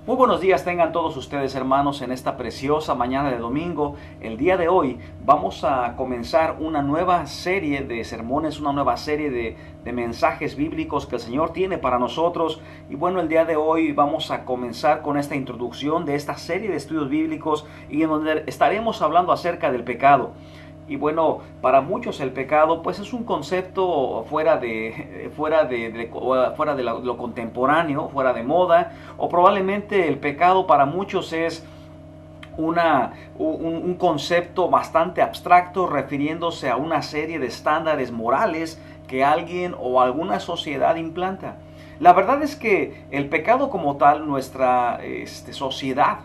Muy buenos días tengan todos ustedes, hermanos, en esta preciosa mañana de domingo. El día de hoy vamos a comenzar una nueva serie de sermones, una nueva serie de mensajes bíblicos que el Señor tiene para nosotros. Y bueno, el día de hoy vamos a comenzar con esta introducción de esta serie de estudios bíblicos y en donde estaremos hablando acerca del pecado. Y bueno, para muchos el pecado pues es un concepto fuera de lo contemporáneo, fuera de moda, o probablemente el pecado para muchos es un concepto bastante abstracto refiriéndose a una serie de estándares morales que alguien o alguna sociedad implanta. La verdad es que el pecado como tal, nuestra sociedad,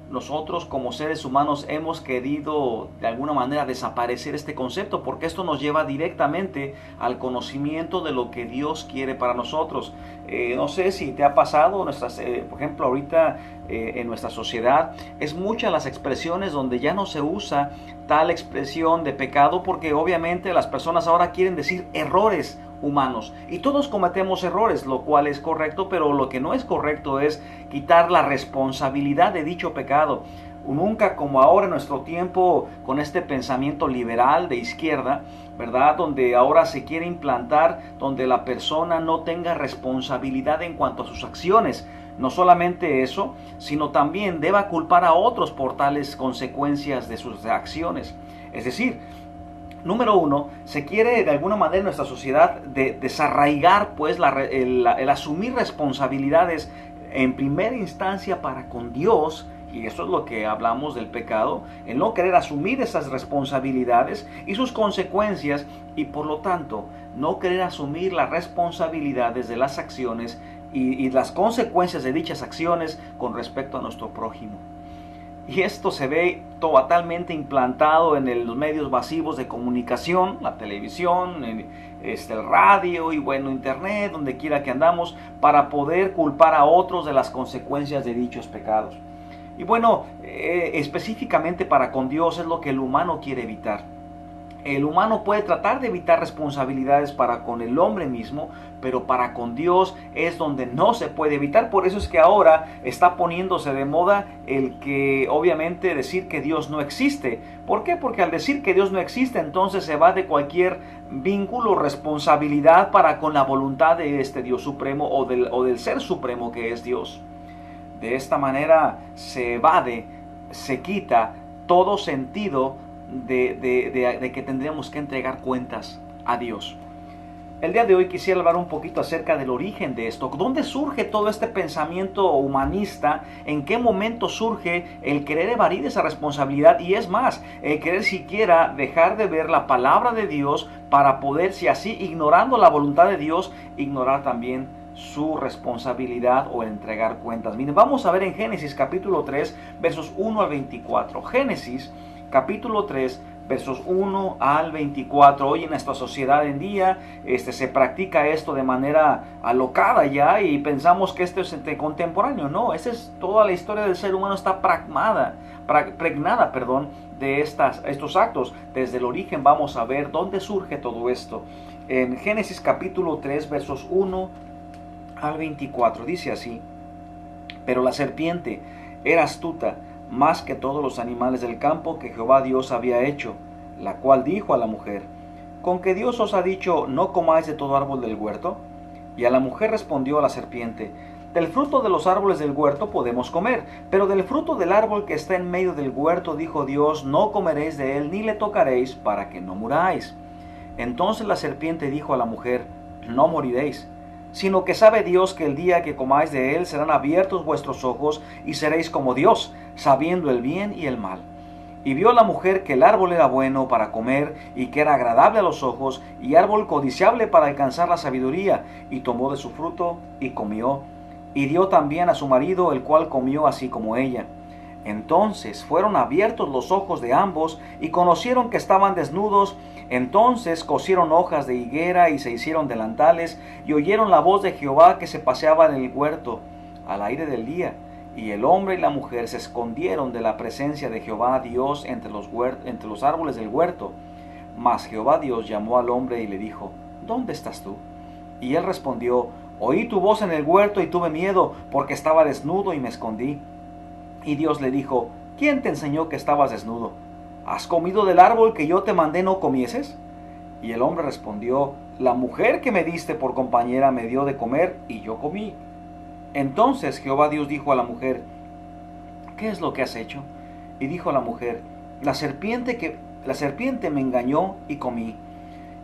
nosotros como seres humanos hemos querido de alguna manera desaparecer este concepto porque esto nos lleva directamente al conocimiento de lo que Dios quiere para nosotros. No sé si te ha pasado, por ejemplo ahorita en nuestra sociedad es muchas las expresiones donde ya no se usa tal expresión de pecado porque obviamente las personas ahora quieren decir errores humanos y todos cometemos errores, lo cual es correcto, pero lo que no es correcto es quitar la responsabilidad de dicho pecado. Nunca como ahora en nuestro tiempo con este pensamiento liberal de izquierda, ¿verdad? Donde ahora se quiere implantar donde la persona no tenga responsabilidad en cuanto a sus acciones. No solamente eso, sino también deba culpar a otros por tales consecuencias de sus acciones. Es decir, número uno, se quiere de alguna manera en nuestra sociedad desarraigar pues el asumir responsabilidades en primera instancia para con Dios, y eso es lo que hablamos del pecado, el no querer asumir esas responsabilidades y sus consecuencias, y por lo tanto no querer asumir las responsabilidades de las acciones y las consecuencias de dichas acciones con respecto a nuestro prójimo. Y esto se ve totalmente implantado en los medios masivos de comunicación, la televisión, el radio y bueno, internet, donde quiera que andamos, para poder culpar a otros de las consecuencias de dichos pecados. Y bueno, específicamente para con Dios es lo que el humano quiere evitar. El humano puede tratar de evitar responsabilidades para con el hombre mismo, pero para con Dios es donde no se puede evitar. Por eso es que ahora está poniéndose de moda el que obviamente decir que Dios no existe. ¿Por qué? Porque al decir que Dios no existe, entonces se va de cualquier vínculo o responsabilidad para con la voluntad de este Dios supremo o del ser supremo que es Dios. De esta manera se evade, se quita todo sentido de que tendríamos que entregar cuentas a Dios. El día de hoy quisiera hablar un poquito acerca del origen de esto. ¿Dónde surge todo este pensamiento humanista? ¿En qué momento surge el querer evadir esa responsabilidad? Y es más, el querer siquiera dejar de ver la palabra de Dios para poder, si así, ignorando la voluntad de Dios, ignorar también su responsabilidad o el entregar cuentas. Miren, vamos a ver en Génesis capítulo 3, versos 1 al 24. Génesis capítulo 3, versos 1 al 24. Hoy en nuestra sociedad en día se practica esto de manera alocada ya y pensamos que esto es contemporáneo. No, esa es toda la historia del ser humano, está pregnada de estos actos. Desde el origen vamos a ver dónde surge todo esto. En Génesis capítulo 3, versos 1 al 24, dice así: pero la serpiente era astuta más que todos los animales del campo que Jehová Dios había hecho, la cual dijo a la mujer: ¿con que Dios os ha dicho, no comáis de todo árbol del huerto? Y a la mujer respondió a la serpiente: del fruto de los árboles del huerto podemos comer, pero del fruto del árbol que está en medio del huerto, dijo Dios, no comeréis de él, ni le tocaréis, para que no muráis. Entonces la serpiente dijo a la mujer: no moriréis, sino que sabe Dios que el día que comáis de él serán abiertos vuestros ojos y seréis como Dios, sabiendo el bien y el mal. Y vio la mujer que el árbol era bueno para comer y que era agradable a los ojos y árbol codiciable para alcanzar la sabiduría, y tomó de su fruto y comió, y dio también a su marido, el cual comió así como ella. Entonces fueron abiertos los ojos de ambos y conocieron que estaban desnudos. Entonces cosieron hojas de higuera y se hicieron delantales y oyeron la voz de Jehová que se paseaba en el huerto al aire del día. Y el hombre y la mujer se escondieron de la presencia de Jehová Dios entre los árboles del huerto. Mas Jehová Dios llamó al hombre y le dijo: ¿dónde estás tú? Y él respondió: Oí tu voz en el huerto y tuve miedo, porque estaba desnudo y me escondí. Y Dios le dijo, ¿quién te enseñó que estabas desnudo? ¿Has comido del árbol que yo te mandé no comieses? Y el hombre respondió, la mujer que me diste por compañera me dio de comer y yo comí. Entonces Jehová Dios dijo a la mujer, ¿qué es lo que has hecho? Y dijo la mujer, la serpiente me engañó y comí.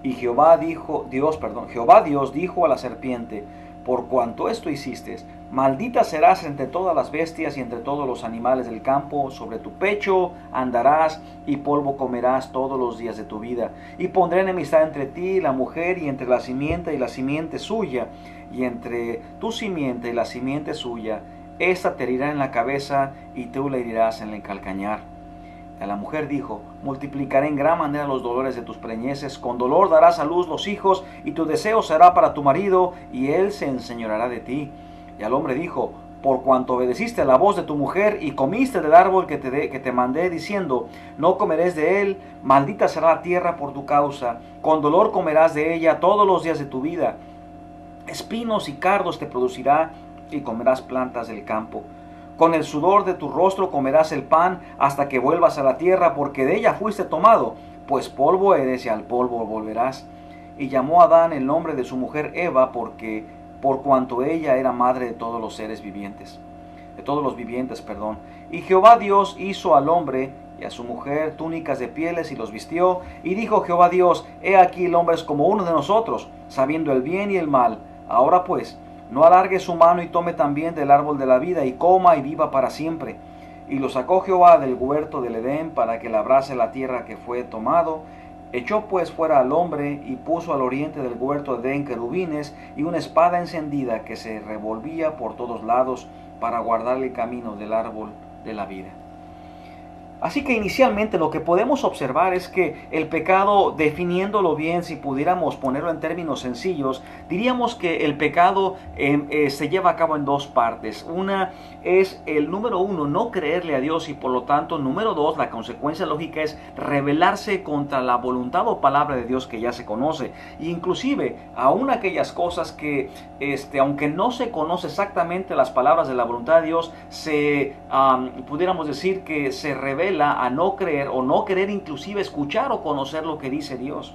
Y Jehová Dios dijo a la serpiente, por cuanto esto hiciste, maldita serás entre todas las bestias y entre todos los animales del campo, sobre tu pecho andarás y polvo comerás todos los días de tu vida. Y pondré enemistad entre ti y la mujer, y entre la simiente y la simiente suya, y entre tu simiente y la simiente suya. Esta te herirá en la cabeza y tú le herirás en el calcañar. A la mujer dijo, multiplicaré en gran manera los dolores de tus preñeces, con dolor darás a luz los hijos, y tu deseo será para tu marido, y él se enseñoreará de ti. Y al hombre dijo, por cuanto obedeciste a la voz de tu mujer, y comiste del árbol que te mandé, diciendo, no comeréis de él, maldita será la tierra por tu causa, con dolor comerás de ella todos los días de tu vida. Espinos y cardos te producirá, y comerás plantas del campo. Con el sudor de tu rostro comerás el pan hasta que vuelvas a la tierra, porque de ella fuiste tomado, pues polvo eres y al polvo volverás. Y llamó a Adán el nombre de su mujer Eva, por cuanto ella era madre de todos los seres vivientes, Y Jehová Dios hizo al hombre y a su mujer túnicas de pieles y los vistió. Y dijo Jehová Dios, he aquí el hombre es como uno de nosotros, sabiendo el bien y el mal. Ahora pues, no alargue su mano y tome también del árbol de la vida y coma y viva para siempre. Y lo sacó Jehová del huerto del Edén para que labrase la tierra que fue tomado. Echó pues fuera al hombre y puso al oriente del huerto de Edén querubines y una espada encendida que se revolvía por todos lados para guardar el camino del árbol de la vida. Así que inicialmente lo que podemos observar es que el pecado, definiéndolo bien, si pudiéramos ponerlo en términos sencillos, diríamos que el pecado se lleva a cabo en dos partes. Una es el número uno, no creerle a Dios, y por lo tanto, número dos, la consecuencia lógica es rebelarse contra la voluntad o palabra de Dios que ya se conoce. E inclusive, aún aquellas cosas que, aunque no se conoce exactamente las palabras de la voluntad de Dios, pudiéramos decir que se revela a no creer o no querer inclusive escuchar o conocer lo que dice Dios.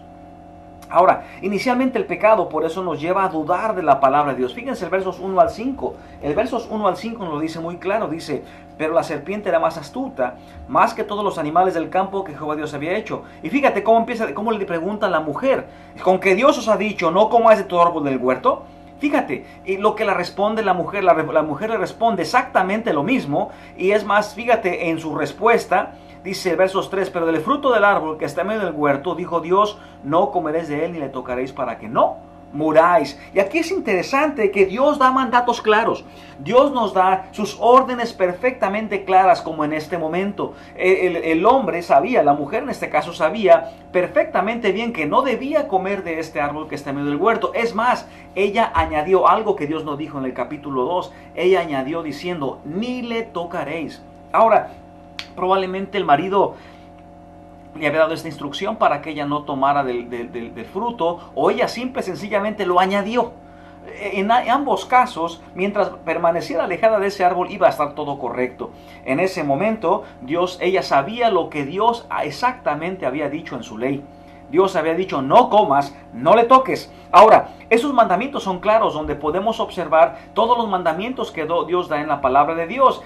Ahora, inicialmente el pecado por eso nos lleva a dudar de la palabra de Dios. Fíjense el versos 1 al 5. El versos 1 al 5 nos lo dice muy claro. Dice, pero la serpiente era más astuta, más que todos los animales del campo que Jehová Dios había hecho. Y fíjate cómo le pregunta a la mujer, ¿con que Dios os ha dicho, no comáis de todo árbol del huerto? Fíjate, y lo que le responde la mujer le responde exactamente lo mismo, y es más, fíjate en su respuesta, dice versos 3, pero del fruto del árbol que está en medio del huerto, dijo Dios, no comeréis de él ni le tocaréis para que no muráis. Y aquí es interesante que Dios da mandatos claros. Dios nos da sus órdenes perfectamente claras, como en este momento. El hombre sabía, la mujer en este caso sabía perfectamente bien que no debía comer de este árbol que está en medio del huerto. Es más, ella añadió algo que Dios nos dijo en el capítulo 2. Ella añadió diciendo, ni le tocaréis. Ahora, probablemente el marido le había dado esta instrucción para que ella no tomara del fruto, o ella simple y sencillamente lo añadió. En ambos casos, mientras permaneciera alejada de ese árbol, iba a estar todo correcto. En ese momento, ella sabía lo que Dios exactamente había dicho en su ley. Dios había dicho, no comas, no le toques. Ahora, esos mandamientos son claros, donde podemos observar todos los mandamientos que Dios da en la palabra de Dios.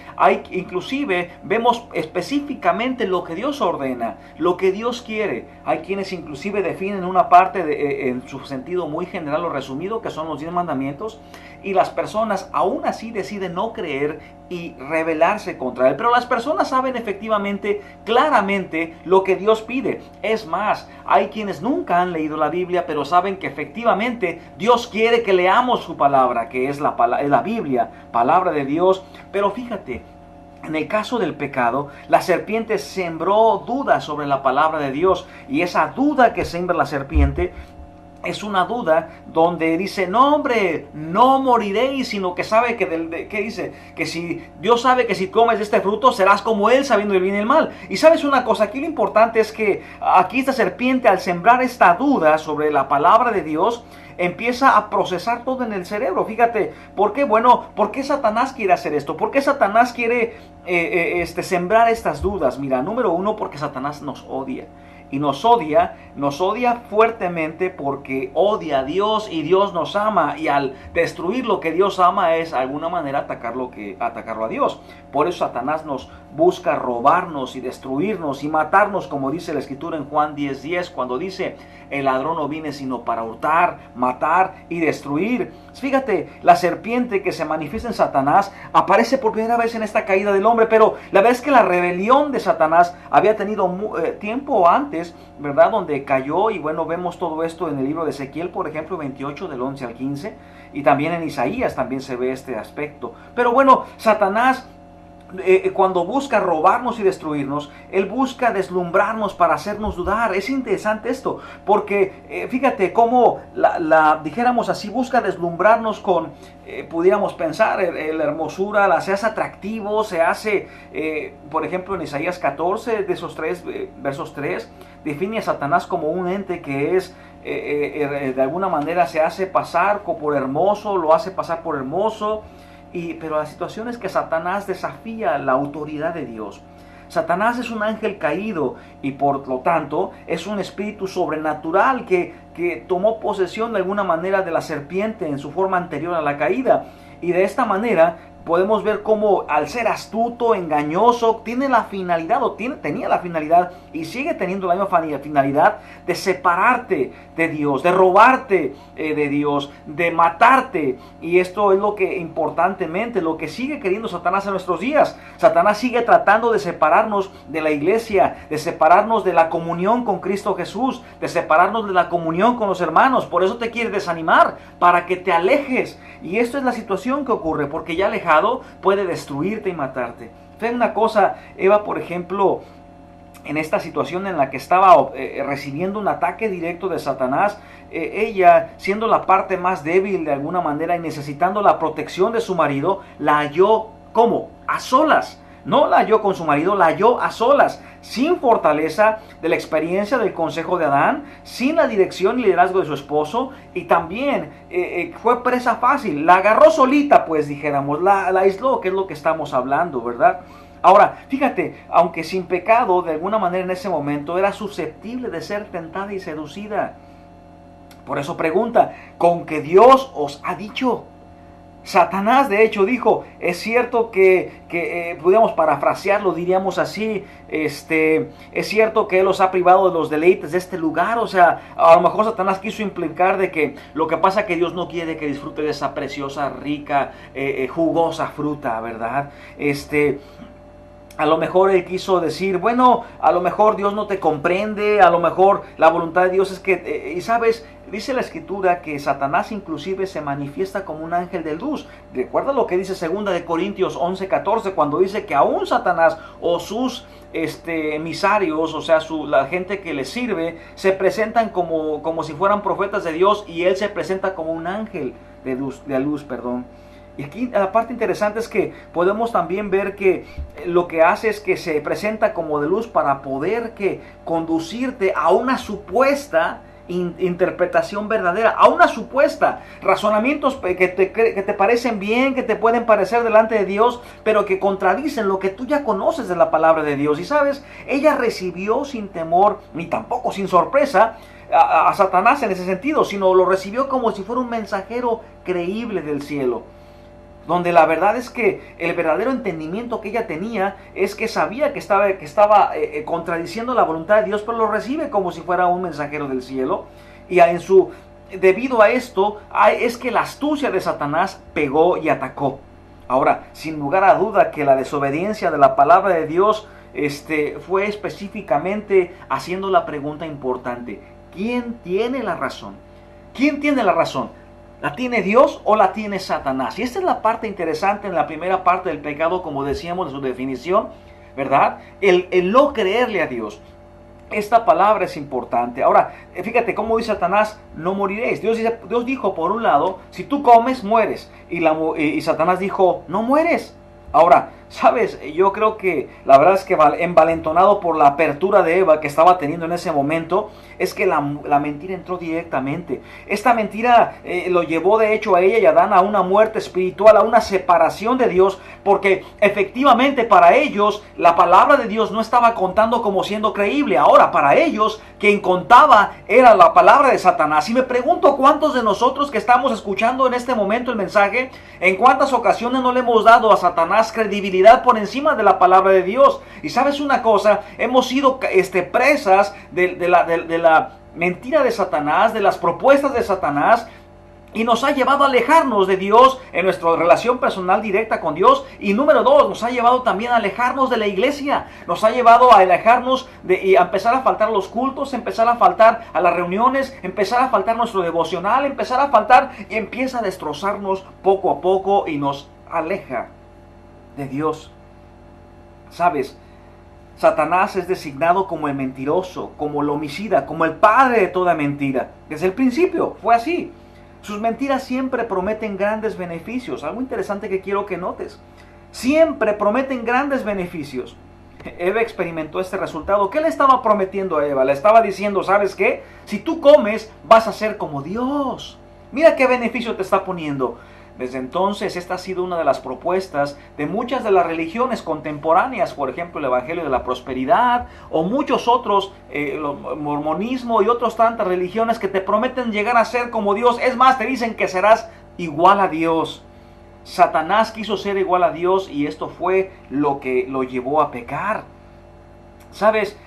Inclusive vemos específicamente lo que Dios ordena, lo que Dios quiere. Hay quienes inclusive definen una parte en su sentido muy general o resumido, que son los 10 mandamientos, y las personas aún así deciden no creer y rebelarse contra él. Pero las personas saben efectivamente, claramente, lo que Dios pide. Es más, hay quienes nunca han leído la Biblia, pero saben que efectivamente Dios quiere que leamos su palabra, que es la Biblia, palabra de Dios. Pero fíjate, en el caso del pecado, la serpiente sembró dudas sobre la palabra de Dios, y esa duda que siembra la serpiente es una duda donde dice, no hombre, no moriréis, sino que sabe que, ¿qué dice? Que si Dios sabe que si comes de este fruto serás como Él, sabiendo el bien y el mal. Y sabes una cosa, aquí lo importante es que aquí esta serpiente, al sembrar esta duda sobre la palabra de Dios, empieza a procesar todo en el cerebro. Fíjate, ¿por qué? Bueno, ¿por qué Satanás quiere hacer esto? ¿Por qué Satanás quiere sembrar estas dudas? Mira, número uno, porque Satanás nos odia. Y nos odia fuertemente porque odia a Dios y Dios nos ama. Y al destruir lo que Dios ama es de alguna manera atacarlo a Dios. Por eso Satanás nos busca robarnos y destruirnos y matarnos, como dice la Escritura en Juan 10:10, cuando dice, el ladrón no viene sino para hurtar, matar y destruir. Fíjate, la serpiente que se manifiesta en Satanás aparece por primera vez en esta caída del hombre, pero la verdad es que la rebelión de Satanás había tenido tiempo antes, ¿verdad? Donde cayó, y bueno, vemos todo esto en el libro de Ezequiel, por ejemplo, 28 del 11 al 15, y también en Isaías también se ve este aspecto. Pero bueno, Satanás, cuando busca robarnos y destruirnos, él busca deslumbrarnos para hacernos dudar. Es interesante esto, porque fíjate cómo dijéramos así, busca deslumbrarnos con, pudiéramos pensar, la hermosura, se hace atractivo, se hace, por ejemplo, en Isaías 14, de esos versos 3, define a Satanás como un ente que es, de alguna manera se hace pasar por hermoso, lo hace pasar por hermoso. Pero la situación es que Satanás desafía la autoridad de Dios. Satanás es un ángel caído y por lo tanto es un espíritu sobrenatural que tomó posesión de alguna manera de la serpiente en su forma anterior a la caída. Y de esta manera podemos ver cómo, al ser astuto, engañoso, tiene la finalidad, tenía la finalidad y sigue teniendo la misma finalidad de separarte de Dios, de robarte de Dios, de matarte. Y esto es lo que importantemente, lo que sigue queriendo Satanás en nuestros días. Satanás sigue tratando de separarnos de la iglesia, de separarnos de la comunión con Cristo Jesús, de separarnos de la comunión con los hermanos. Por eso te quiere desanimar, para que te alejes. Y esto es la situación que ocurre, porque ya alejado puede destruirte y matarte. Fue una cosa, Eva, por ejemplo, en esta situación en la que estaba recibiendo un ataque directo de Satanás, ella, siendo la parte más débil de alguna manera y necesitando la protección de su marido, la halló, ¿cómo? A solas. No la halló con su marido, la halló a solas, sin fortaleza de la experiencia del consejo de Adán, sin la dirección y liderazgo de su esposo, y también fue presa fácil. La agarró solita, pues dijéramos, la aisló, que es lo que estamos hablando, ¿verdad? Ahora, fíjate, aunque sin pecado, de alguna manera en ese momento era susceptible de ser tentada y seducida. Por eso pregunta, ¿con qué Dios os ha dicho? Satanás de hecho dijo, es cierto que pudiéramos parafrasearlo, diríamos así, es cierto que Él los ha privado de los deleites de este lugar. O sea, a lo mejor Satanás quiso implicar de que lo que pasa es que Dios no quiere que disfrute de esa preciosa, rica, jugosa fruta, ¿verdad? A lo mejor él quiso decir, bueno, a lo mejor Dios no te comprende, a lo mejor la voluntad de Dios es que, y sabes, dice la Escritura que Satanás inclusive se manifiesta como un ángel de luz. Recuerda lo que dice 2 de Corintios 11:14, cuando dice que aún Satanás o sus emisarios, o sea, la gente que le sirve, se presentan como si fueran profetas de Dios, y él se presenta como un ángel de luz, perdón. Y aquí la parte interesante es que podemos también ver que lo que hace es que se presenta como de luz para poder conducirte a una supuesta interpretación verdadera, a una supuesta razonamientos que te parecen bien, que te pueden parecer delante de Dios, pero que contradicen lo que tú ya conoces de la palabra de Dios. Y sabes, ella recibió sin temor ni tampoco sin sorpresa a Satanás en ese sentido, sino lo recibió como si fuera un mensajero creíble del cielo, donde la verdad es que el verdadero entendimiento que ella tenía es que sabía que estaba contradiciendo la voluntad de Dios, pero lo recibe como si fuera un mensajero del cielo. Y debido a esto es que la astucia de Satanás pegó y atacó. Ahora, sin lugar a duda que la desobediencia de la palabra de Dios fue específicamente haciendo la pregunta importante: ¿quién tiene la razón? ¿Quién tiene la razón? ¿La tiene Dios o la tiene Satanás? Y esta es la parte interesante en la primera parte del pecado, como decíamos de su definición, ¿verdad? El no creerle a Dios. Esta palabra es importante. Ahora, fíjate cómo dice Satanás, no moriréis. Dios dijo, por un lado, si tú comes, mueres. Y Satanás dijo, no mueres. Ahora, sabes, yo creo que la verdad es que envalentonado por la apertura de Eva que estaba teniendo en ese momento, es que la mentira entró directamente. Esta mentira lo llevó de hecho a ella y a Adán a una muerte espiritual, a una separación de Dios, porque efectivamente para ellos la palabra de Dios no estaba contando como siendo creíble. Ahora para ellos quien contaba era la palabra de Satanás. Y me pregunto cuántos de nosotros que estamos escuchando en este momento el mensaje, en cuántas ocasiones no le hemos dado a Satanás credibilidad por encima de la palabra de Dios. Y sabes una cosa, hemos sido presas de la mentira de Satanás, de las propuestas de Satanás, y nos ha llevado a alejarnos de Dios en nuestra relación personal directa con Dios. Y número 2, nos ha llevado también a alejarnos de la iglesia. Nos ha llevado a alejarnos y a empezar a faltar los cultos, empezar a faltar a las reuniones, empezar a faltar nuestro devocional, empezar a faltar, y empieza a destrozarnos poco a poco y nos aleja de Dios. ¿Sabes? Satanás es designado como el mentiroso, como el homicida, como el padre de toda mentira. Desde el principio fue así. Sus mentiras siempre prometen grandes beneficios. Algo interesante que quiero que notes. Siempre prometen grandes beneficios. Eva experimentó este resultado. ¿Qué le estaba prometiendo a Eva? Le estaba diciendo, ¿sabes qué? Si tú comes, vas a ser como Dios. Mira qué beneficio te está poniendo. Desde entonces, esta ha sido una de las propuestas de muchas de las religiones contemporáneas, por ejemplo, el Evangelio de la Prosperidad, o muchos otros, el mormonismo y otras tantas religiones que te prometen llegar a ser como Dios. Es más, te dicen que serás igual a Dios. Satanás quiso ser igual a Dios y esto fue lo que lo llevó a pecar. ¿Sabes?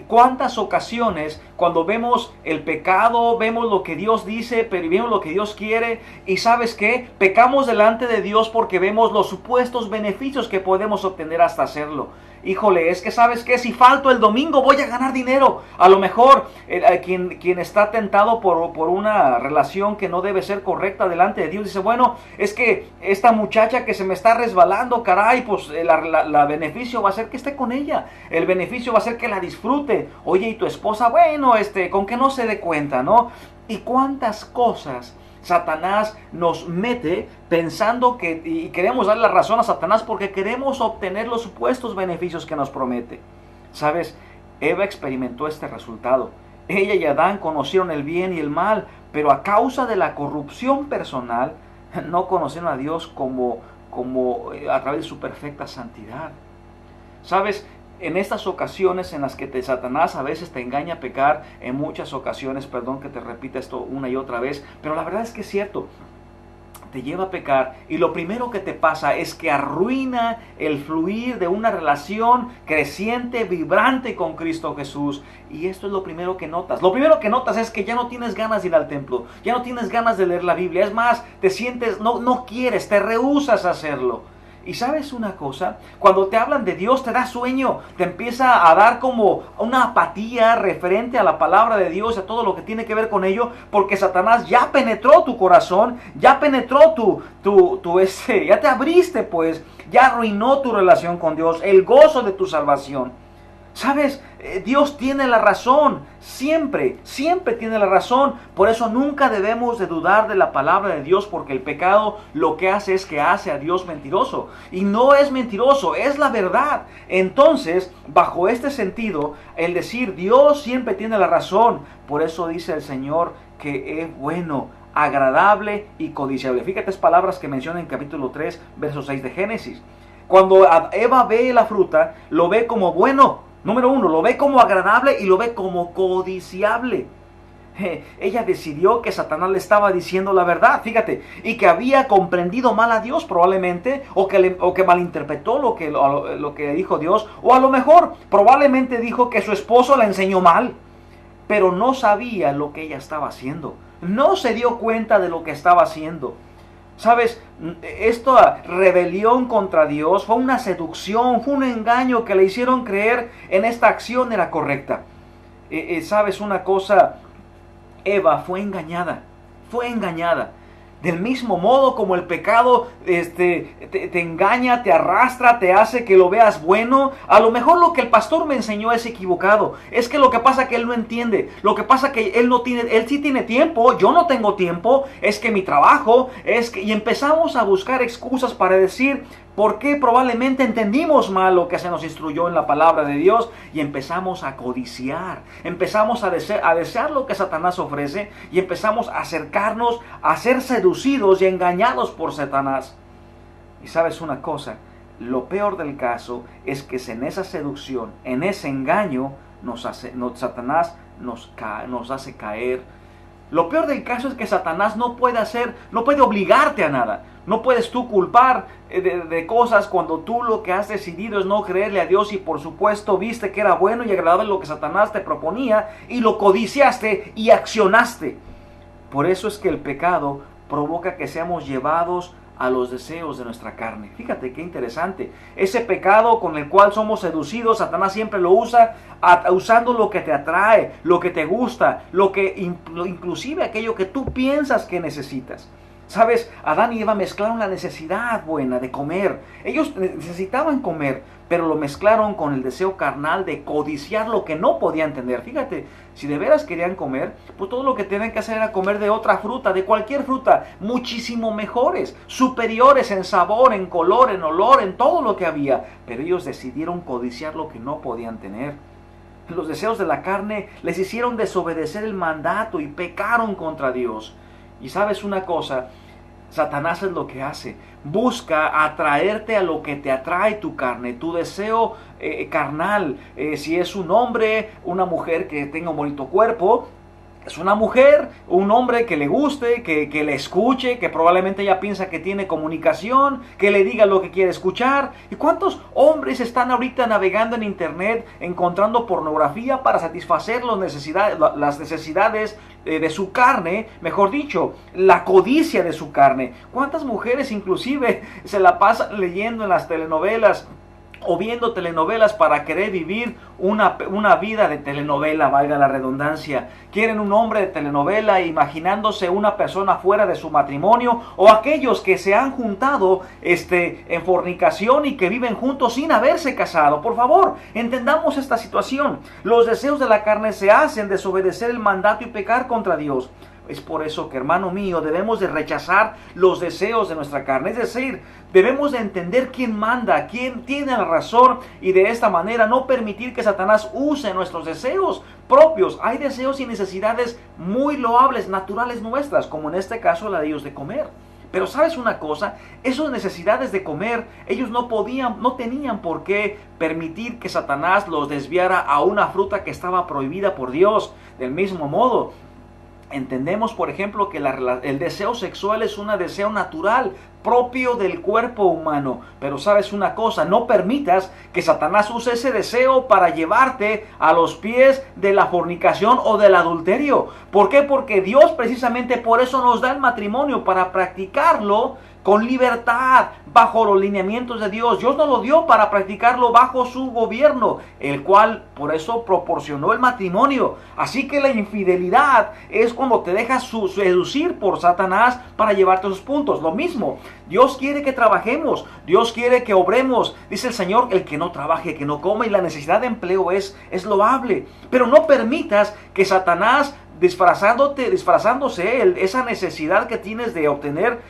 ¿Cuántas ocasiones cuando vemos el pecado, vemos lo que Dios dice, pero vemos lo que Dios quiere, y sabes qué? Pecamos delante de Dios porque vemos los supuestos beneficios que podemos obtener hasta hacerlo. Híjole, es que sabes qué, si falto el domingo voy a ganar dinero. A lo mejor quien está tentado por una relación que no debe ser correcta delante de Dios, dice, bueno, es que esta muchacha que se me está resbalando, caray, pues la beneficio va a ser que esté con ella. El beneficio va a ser que la disfrute. Oye, y tu esposa, bueno, con que no se dé cuenta, ¿no? Y cuántas cosas Satanás nos mete pensando y queremos darle la razón a Satanás porque queremos obtener los supuestos beneficios que nos promete. ¿Sabes? Eva experimentó este resultado. Ella y Adán conocieron el bien y el mal, pero a causa de la corrupción personal, no conocieron a Dios como a través de su perfecta santidad. ¿Sabes? En estas ocasiones en las que Satanás a veces te engaña a pecar, en muchas ocasiones, perdón que te repita esto una y otra vez, pero la verdad es que es cierto, te lleva a pecar y lo primero que te pasa es que arruina el fluir de una relación creciente, vibrante con Cristo Jesús. Y esto es lo primero que notas. Lo primero que notas es que ya no tienes ganas de ir al templo, ya no tienes ganas de leer la Biblia, es más, te sientes, no quieres, te rehusas a hacerlo. Y sabes una cosa, cuando te hablan de Dios te da sueño, te empieza a dar como una apatía referente a la palabra de Dios, a todo lo que tiene que ver con ello, porque Satanás ya penetró tu corazón, ya penetró ya te abriste pues, ya arruinó tu relación con Dios, el gozo de tu salvación. ¿Sabes? Dios tiene la razón, siempre tiene la razón. Por eso nunca debemos de dudar de la palabra de Dios, porque el pecado lo que hace es que hace a Dios mentiroso. Y no es mentiroso, es la verdad. Entonces, bajo este sentido, el decir Dios siempre tiene la razón, por eso dice el Señor que es bueno, agradable y codiciable. Fíjate las palabras que menciona en capítulo 3, verso 6 de Génesis. Cuando Eva ve la fruta, lo ve como bueno. Número 1, lo ve como agradable y lo ve como codiciable. Ella decidió que Satanás le estaba diciendo la verdad, fíjate, y que había comprendido mal a Dios probablemente, o que malinterpretó lo que dijo Dios, o a lo mejor probablemente dijo que su esposo la enseñó mal, pero no sabía lo que ella estaba haciendo, no se dio cuenta de lo que estaba haciendo. ¿Sabes? Esta rebelión contra Dios fue una seducción, fue un engaño que le hicieron creer en esta acción era correcta. ¿Sabes una cosa? Eva fue engañada, Del mismo modo como el pecado te engaña, te arrastra, te hace que lo veas bueno. A lo mejor lo que el pastor me enseñó es equivocado. Es que lo que pasa es que él no entiende. Lo que pasa es que él sí tiene tiempo, yo no tengo tiempo. Es que mi trabajo, y empezamos a buscar excusas para decir por qué probablemente entendimos mal lo que se nos instruyó en la palabra de Dios y empezamos a codiciar. Empezamos a desear lo que Satanás ofrece y empezamos a acercarnos a ser seducidos y engañados por Satanás. Y sabes una cosa, lo peor del caso es que en esa seducción, en ese engaño, Satanás nos hace caer. Lo peor del caso es que Satanás no puede obligarte a nada. No puedes tú culpar de cosas cuando tú lo que has decidido es no creerle a Dios y por supuesto viste que era bueno y agradable lo que Satanás te proponía y lo codiciaste y accionaste. Por eso es que el pecado provoca que seamos llevados a los deseos de nuestra carne. Fíjate qué interesante. Ese pecado con el cual somos seducidos, Satanás siempre lo usa usando lo que te atrae, lo que te gusta, inclusive aquello que tú piensas que necesitas. ¿Sabes? Adán y Eva mezclaron la necesidad buena de comer. Ellos necesitaban comer, pero lo mezclaron con el deseo carnal de codiciar lo que no podían tener. Fíjate, si de veras querían comer, pues todo lo que tenían que hacer era comer de otra fruta, de cualquier fruta, muchísimo mejores, superiores en sabor, en color, en olor, en todo lo que había. Pero ellos decidieron codiciar lo que no podían tener. Los deseos de la carne les hicieron desobedecer el mandato y pecaron contra Dios. Y sabes una cosa, Satanás es lo que hace, busca atraerte a lo que te atrae tu carne, tu deseo carnal. Si es un hombre, una mujer que tenga un bonito cuerpo, es una mujer, un hombre que le guste, que le escuche, que probablemente ella piensa que tiene comunicación, que le diga lo que quiere escuchar. ¿Y cuántos hombres están ahorita navegando en internet encontrando pornografía para satisfacer las necesidades de su carne? Mejor dicho, la codicia de su carne. ¿Cuántas mujeres inclusive se la pasan leyendo en las telenovelas o viendo telenovelas para querer vivir una vida de telenovela, valga la redundancia? Quieren un hombre de telenovela imaginándose una persona fuera de su matrimonio, o aquellos que se han juntado en fornicación y que viven juntos sin haberse casado. Por favor, entendamos esta situación. Los deseos de la carne se hacen desobedecer el mandato y pecar contra Dios. Es por eso que, hermano mío, debemos de rechazar los deseos de nuestra carne. Es decir, debemos de entender quién manda, quién tiene la razón, y de esta manera no permitir que Satanás use nuestros deseos propios. Hay deseos y necesidades muy loables, naturales nuestras, como en este caso la de ellos de comer. Pero ¿sabes una cosa? Esas necesidades de comer, ellos no tenían por qué permitir que Satanás los desviara a una fruta que estaba prohibida por Dios. Del mismo modo, entendemos, por ejemplo, que el deseo sexual es un deseo natural, propio del cuerpo humano. Pero sabes una cosa, no permitas que Satanás use ese deseo para llevarte a los pies de la fornicación o del adulterio. ¿Por qué? Porque Dios precisamente por eso nos da el matrimonio, para practicarlo con libertad, bajo los lineamientos de Dios. Dios nos lo dio para practicarlo bajo su gobierno, el cual por eso proporcionó el matrimonio. Así que la infidelidad es cuando te dejas seducir por Satanás para llevarte a sus puntos. Lo mismo, Dios quiere que trabajemos, Dios quiere que obremos. Dice el Señor, el que no trabaje, que no coma, y la necesidad de empleo es loable. Pero no permitas que Satanás, disfrazándose esa necesidad que tienes de obtener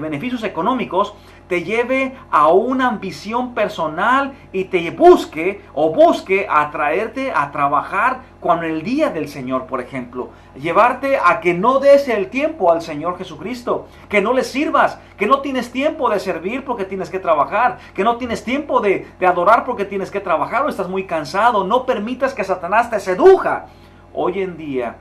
beneficios económicos, te lleve a una ambición personal y te busque atraerte a trabajar cuando el día del Señor, por ejemplo, llevarte a que no des el tiempo al Señor Jesucristo, que no le sirvas, que no tienes tiempo de servir porque tienes que trabajar, que no tienes tiempo de adorar porque tienes que trabajar o estás muy cansado. No permitas que Satanás te seduja. Hoy en día,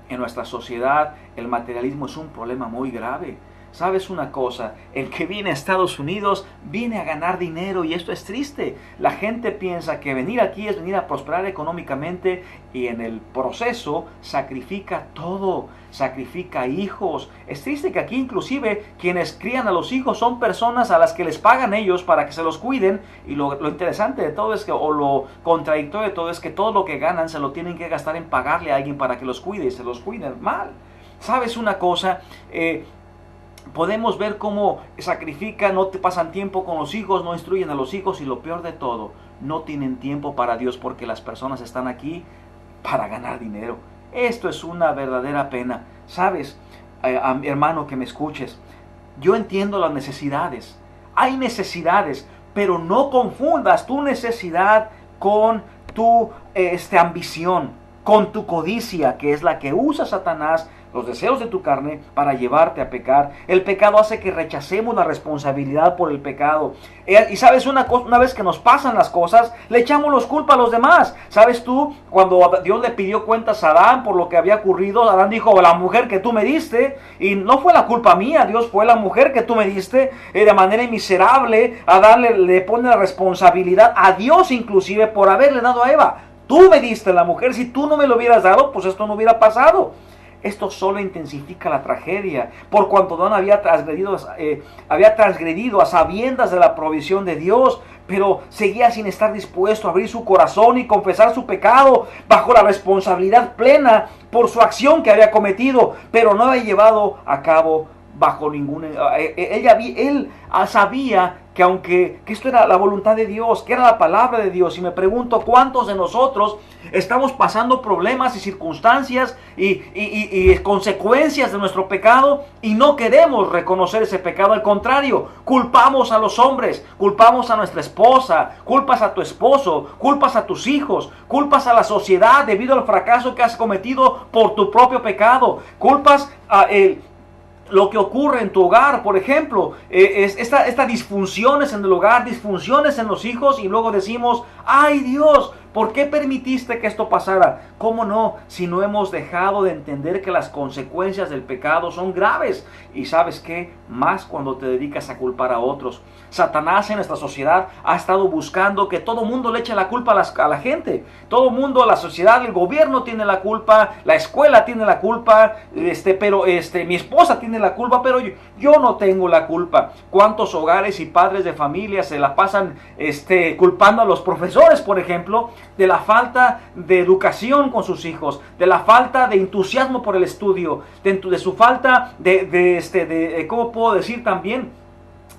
en nuestra sociedad, el materialismo es un problema muy grave. ¿Sabes una cosa? El que viene a Estados Unidos viene a ganar dinero, y esto es triste. La gente piensa que venir aquí es venir a prosperar económicamente, y en el proceso sacrifica todo, sacrifica hijos. Es triste que aquí inclusive quienes crían a los hijos son personas a las que les pagan ellos para que se los cuiden, y lo interesante de todo es que, o lo contradictorio de todo es que todo lo que ganan se lo tienen que gastar en pagarle a alguien para que los cuide, y se los cuiden mal. ¿Sabes una cosa? Podemos ver cómo sacrifican, no te pasan tiempo con los hijos, no instruyen a los hijos y lo peor de todo, no tienen tiempo para Dios porque las personas están aquí para ganar dinero. Esto es una verdadera pena. ¿Sabes, hermano que me escuches? Yo entiendo las necesidades. Hay necesidades, pero no confundas tu necesidad con tu ambición, con tu codicia, que es la que usa Satanás, los deseos de tu carne, para llevarte a pecar. El pecado hace que rechacemos la responsabilidad por el pecado. Y sabes una cosa, una vez que nos pasan las cosas, le echamos los culpa a los demás. ¿Sabes tú? Cuando Dios le pidió cuentas a Adán por lo que había ocurrido, Adán dijo, la mujer que tú me diste, y no fue la culpa mía, Dios, fue la mujer que tú me diste. De manera miserable, Adán le pone la responsabilidad a Dios inclusive por haberle dado a Eva. Tú me diste la mujer, si tú no me lo hubieras dado, pues esto no hubiera pasado. Esto solo intensifica la tragedia, por cuanto Adán había transgredido a sabiendas de la provisión de Dios, pero seguía sin estar dispuesto a abrir su corazón y confesar su pecado bajo la responsabilidad plena por su acción que había cometido, pero no había llevado a cabo bajo ninguna... Él sabía que esto era la voluntad de Dios, que era la palabra de Dios. Y me pregunto, ¿cuántos de nosotros estamos pasando problemas y circunstancias y consecuencias de nuestro pecado y no queremos reconocer ese pecado? Al contrario, culpamos a los hombres, culpamos a nuestra esposa, culpas a tu esposo, culpas a tus hijos, culpas a la sociedad debido al fracaso que has cometido por tu propio pecado, culpas a lo que ocurre en tu hogar, por ejemplo, esta disfunciones en el hogar, disfunciones en los hijos, y luego decimos, ¡ay Dios! ¿Por qué permitiste que esto pasara? ¿Cómo no? Si no hemos dejado de entender que las consecuencias del pecado son graves. Y ¿sabes qué? Más cuando te dedicas a culpar a otros. Satanás en nuestra sociedad ha estado buscando que todo mundo le eche la culpa a la gente. Todo mundo, la sociedad, el gobierno tiene la culpa, la escuela tiene la culpa, pero mi esposa tiene la culpa, pero yo no tengo la culpa. ¿Cuántos hogares y padres de familia se la pasan culpando a los profesores, por ejemplo, de la falta de educación con sus hijos, de la falta de entusiasmo por el estudio, de su falta ¿cómo puedo decir también?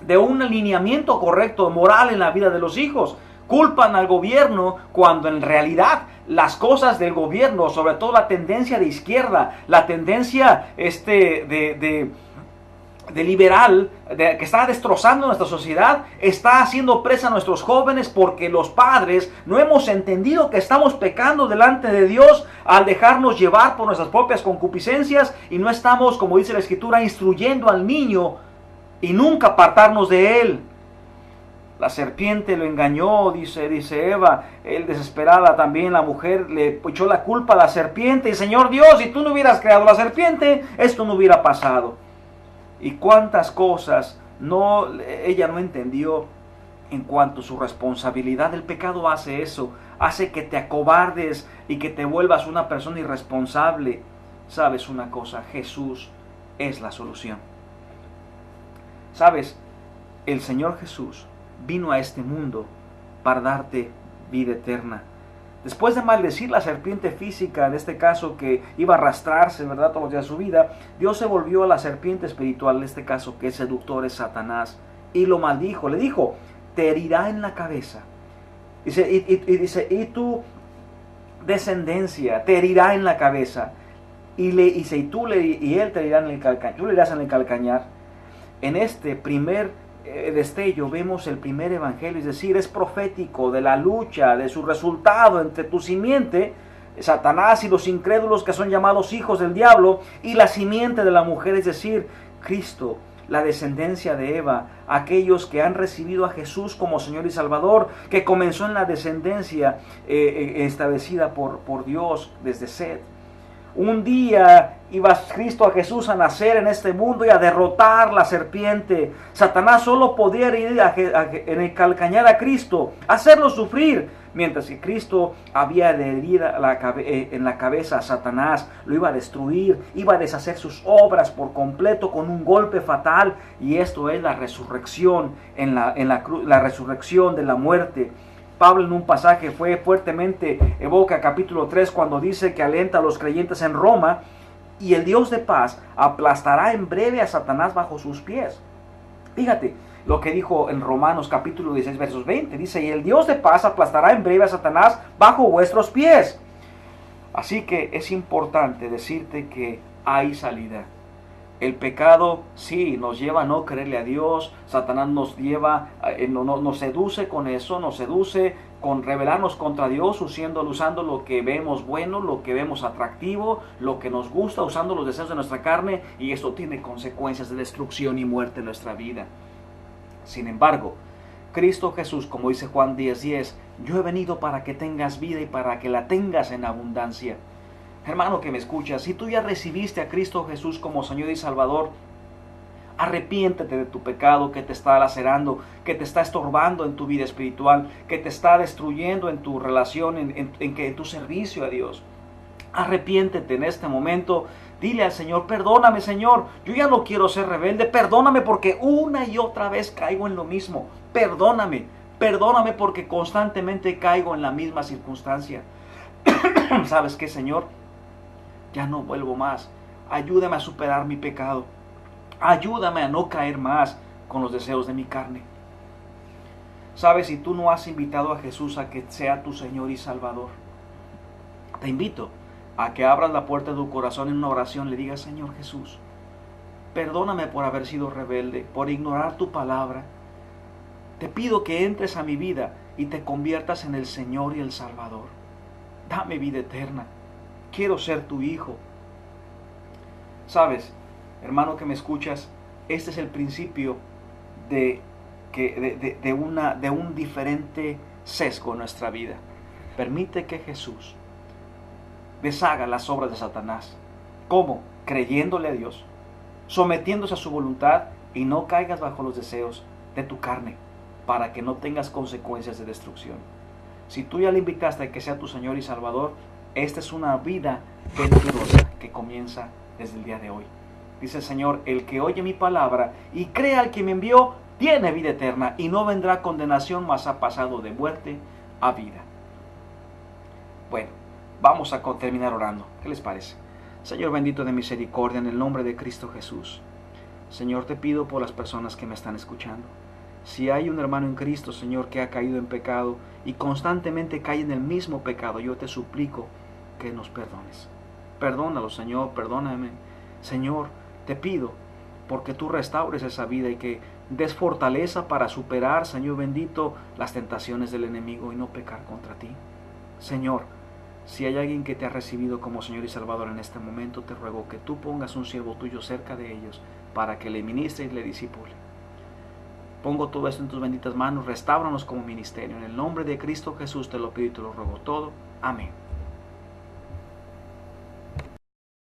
De un alineamiento correcto, moral en la vida de los hijos? Culpan al gobierno cuando en realidad las cosas del gobierno, sobre todo la tendencia de izquierda, la tendencia de liberal, que está destrozando nuestra sociedad, está haciendo presa a nuestros jóvenes, porque los padres no hemos entendido que estamos pecando delante de Dios al dejarnos llevar por nuestras propias concupiscencias, y no estamos, como dice la Escritura, instruyendo al niño y nunca apartarnos de él. La serpiente lo engañó, dice Eva. Él, desesperada también, la mujer le echó la culpa a la serpiente. Y Señor Dios, si tú no hubieras creado la serpiente, esto no hubiera pasado. Y cuántas cosas ella no entendió en cuanto a su responsabilidad. El pecado hace eso, hace que te acobardes y que te vuelvas una persona irresponsable. ¿Sabes una cosa? Jesús es la solución. ¿Sabes? El Señor Jesús vino a este mundo para darte vida eterna. Después de maldecir la serpiente física, en este caso que iba a arrastrarse, ¿verdad?, todos los días de su vida, Dios se volvió a la serpiente espiritual, en este caso que es seductor, es Satanás, y lo maldijo. Le dijo, te herirá en la cabeza. Dice, y tu descendencia te herirá en la cabeza. Y él te herirá en el calcañar. Tú le irás en el calcañar. En este primer destello vemos el primer evangelio, es decir, es profético de la lucha, de su resultado entre tu simiente, Satanás, y los incrédulos que son llamados hijos del diablo, y la simiente de la mujer, es decir, Cristo, la descendencia de Eva, aquellos que han recibido a Jesús como Señor y Salvador, que comenzó en la descendencia establecida por Dios desde Seth. Un día iba Cristo, a Jesús, a nacer en este mundo y a derrotar la serpiente. Satanás solo podía herir en el calcañar a Cristo, hacerlo sufrir, mientras que Cristo había de herir en la cabeza a Satanás, lo iba a destruir, iba a deshacer sus obras por completo con un golpe fatal. Y esto es la resurrección, la resurrección de la muerte. Pablo en un pasaje fuertemente evoca capítulo 3 cuando dice que alenta a los creyentes en Roma y el Dios de paz aplastará en breve a Satanás bajo sus pies. Fíjate lo que dijo en Romanos capítulo 16 versos 20. Dice, y el Dios de paz aplastará en breve a Satanás bajo vuestros pies. Así que es importante decirte que hay salida. El pecado sí nos lleva a no creerle a Dios. Satanás nos lleva, nos seduce con eso, nos seduce con rebelarnos contra Dios, usando lo que vemos bueno, lo que vemos atractivo, lo que nos gusta, usando los deseos de nuestra carne, y esto tiene consecuencias de destrucción y muerte en nuestra vida. Sin embargo, Cristo Jesús, como dice Juan 10:10, yo he venido para que tengas vida y para que la tengas en abundancia. Hermano que me escuchas, si tú ya recibiste a Cristo Jesús como Señor y Salvador, arrepiéntete de tu pecado que te está lacerando, que te está estorbando en tu vida espiritual, que te está destruyendo en tu relación, en tu servicio a Dios. Arrepiéntete en este momento. Dile al Señor, perdóname Señor, yo ya no quiero ser rebelde, perdóname porque una y otra vez caigo en lo mismo. Perdóname porque constantemente caigo en la misma circunstancia. ¿Sabes qué, Señor? Ya no vuelvo más. Ayúdame a superar mi pecado. Ayúdame a no caer más con los deseos de mi carne. ¿Sabes? Si tú no has invitado a Jesús a que sea tu Señor y Salvador, te invito a que abras la puerta de tu corazón en una oración. Le digas, Señor Jesús, perdóname por haber sido rebelde, por ignorar tu palabra. Te pido que entres a mi vida y te conviertas en el Señor y el Salvador. Dame vida eterna. Quiero ser tu hijo. ¿Sabes, hermano que me escuchas? Este es el principio de un diferente sesgo en nuestra vida. Permite que Jesús deshaga las obras de Satanás. ¿Cómo? Creyéndole a Dios, sometiéndose a su voluntad, y no caigas bajo los deseos de tu carne, para que no tengas consecuencias de destrucción. Si tú ya le invitaste a que sea tu Señor y Salvador, esta es una vida venturosa que comienza desde el día de hoy. Dice el Señor, el que oye mi palabra y cree al que me envió, tiene vida eterna y no vendrá condenación, mas ha pasado de muerte a vida. Bueno, vamos a terminar orando. ¿Qué les parece? Señor bendito de misericordia, en el nombre de Cristo Jesús, Señor, te pido por las personas que me están escuchando. Si hay un hermano en Cristo, Señor, que ha caído en pecado y constantemente cae en el mismo pecado, yo te suplico que nos perdones. Perdónalo, Señor, perdóname. Señor, te pido porque tú restaures esa vida y que des fortaleza para superar, Señor bendito, las tentaciones del enemigo y no pecar contra ti. Señor, si hay alguien que te ha recibido como Señor y Salvador en este momento, te ruego que tú pongas un siervo tuyo cerca de ellos para que le ministre y le disipule. Pongo todo esto en tus benditas manos, restáuranos como ministerio. En el nombre de Cristo Jesús te lo pido y te lo ruego todo. Amén.